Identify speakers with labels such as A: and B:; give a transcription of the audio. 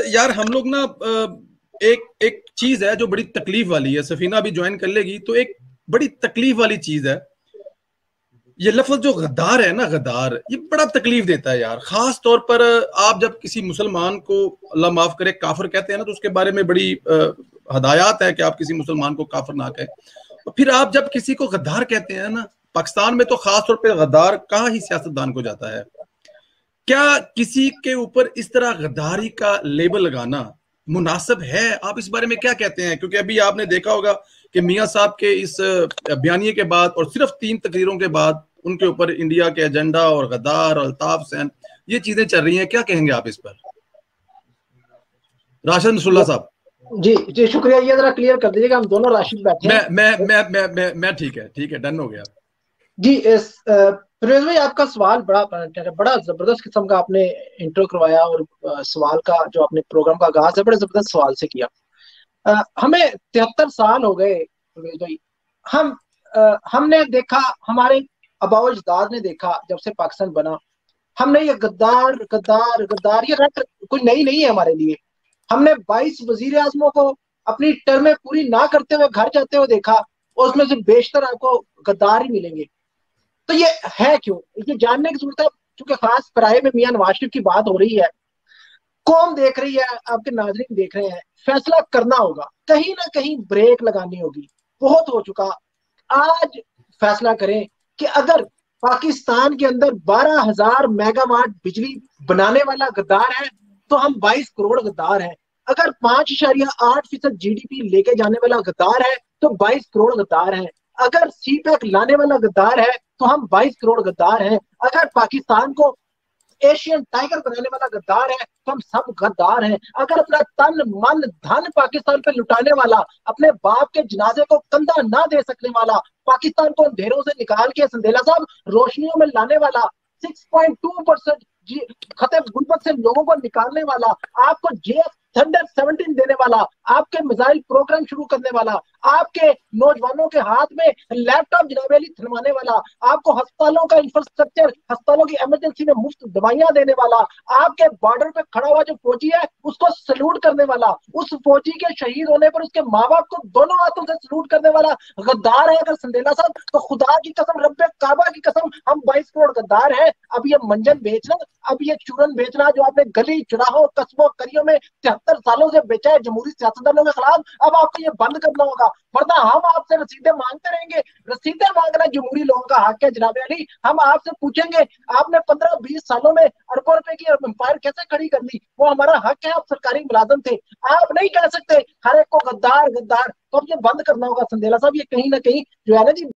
A: यार हम लोग ना एक एक चीज है जो बड़ी तकलीफ वाली है। सफीना भी ज्वाइन कर लेगी तो एक बड़ी तकलीफ वाली चीज है। ये लफ्ज जो गद्दार है ना, गद्दार, ये बड़ा तकलीफ देता है यार। खास तौर पर आप जब किसी मुसलमान को, अल्लाह माफ करे, काफिर कहते हैं ना, तो उसके बारे में बड़ी हदायत है कि आप किसी मुसलमान को काफिर ना कहें। और फिर आप जब किसी को गद्दार कहते हैं ना, पाकिस्तान में तो खास तौर पर गद्दार कहाँ ही सियासतदान को जाता है। क्या किसी के ऊपर इस तरह गद्दारी का लेबल लगाना मुनासिब है? आप इस बारे में क्या कहते हैं? क्योंकि अभी आपने देखा होगा कि मियां साहब के इस बयानिए के बाद और सिर्फ 3 तकरीरों के बाद उनके ऊपर इंडिया के एजेंडा और गद्दार और अल्ताफ सैन, ये चीजें चल रही हैं। क्या कहेंगे आप इस पर, राशिद नसरुल्लाह साहब?
B: जी जी, शुक्रिया। ये जरा क्लियर कर दीजिएगा, हम दोनों राशिद बैठे हैं।
A: मैं ठीक है, डन हो गया
B: जी। फिरोज भाई, आपका सवाल बड़ा जबरदस्त किस्म का आपने इंट्रो करवाया, और सवाल का जो आपने प्रोग्राम का आगाज है बड़े जबरदस्त सवाल से किया। हमें 73 साल हो गए फिरोज भाई। हम हमने देखा, हमारे आबाओ अजदाद ने देखा, जब से पाकिस्तान बना, हमने ये गद्दार गद्दार गद्दार ये रट कोई नई नहीं है हमारे लिए। हमने 22 वजीर आजमों को अपनी टर्में पूरी ना करते हुए घर जाते हुए देखा, और उसमें से बेशतर आपको गद्दार ही मिलेंगे। तो ये है क्यों, ये जानने की जरूरत है। क्योंकि खास पराये में मियां नवाज शरीफ की बात हो रही है, कौम देख रही है, आपके नाजरीन देख रहे हैं। फैसला करना होगा, कहीं ना कहीं ब्रेक लगानी होगी। बहुत हो चुका। आज फैसला करें कि अगर पाकिस्तान के अंदर 12,000 मेगावाट बिजली बनाने वाला गद्दार है, तो हम 22 करोड़ गद्दार हैं। अगर 5.8% जीडीपी लेके जाने वाला गद्दार है, तो 22 करोड़ गद्दार हैं। अगर सी पैक लाने वाला गद्दार है, तो हम 22 करोड़ गद्दार हैं। अगर पाकिस्तान को एशियन टाइगर बनाने वाला गद्दार है, तो हम सब गद्दार हैं। अगर अपना तन मन धन पाकिस्तान पे लुटाने वाला, अपने बाप के जनाजे को कंधा ना दे सकने वाला, पाकिस्तान को अंधेरों से निकाल के संदेला साहब रोशनियों में लाने वाला, 6.2% खतरे गुर्बत से लोगों को निकालने वाला, आपको जेएफ थंडर 17 देने वाला, आपके मिसाइल प्रोग्राम शुरू करने वाला, आपके नौजवानों के हाथ में लैपटॉप जनाब अली थरमाने वाला, आपको अस्पतालों का इंफ्रास्ट्रक्चर, अस्पतालों की इमरजेंसी में मुफ्त दवाइयां देने वाला, आपके बॉर्डर पे खड़ा हुआ जो फौजी है उसको सल्यूट करने वाला, उस फौजी के शहीद होने पर उसके माँ बाप को दोनों हाथों से सल्यूट करने वाला गद्दार है अगर संदेला साहब, तो खुदा की कसम, रब्बे काबा की कसम, हम 22 करोड़ गद्दार हैं। अब ये मंजन बेचना, अब ये चूरन बेचना जो आपने गली चुराहों कस्बों करियों में 73 सालों से बेचा है जमहूरी सियासतदानों के खिलाफ, अब आपको ये बंद करना होगा, वरना हम आपसे रसीदें मांगते रहेंगे। रसीदें मांगना जमहूरी लोगों का हक है जनाब अली। हम आपसे पूछेंगे, आपने 15-20 सालों में अरबों रुपए की एम्पायर कैसे खड़ी कर ली? वो हमारा हक है, आप सरकारी मुलाजम थे। आप नहीं कह सकते हर एक को गद्दार गद्दार। तो अब ये बंद करना होगा संदेला साहब, ये कहीं ना कहीं जो है ना जी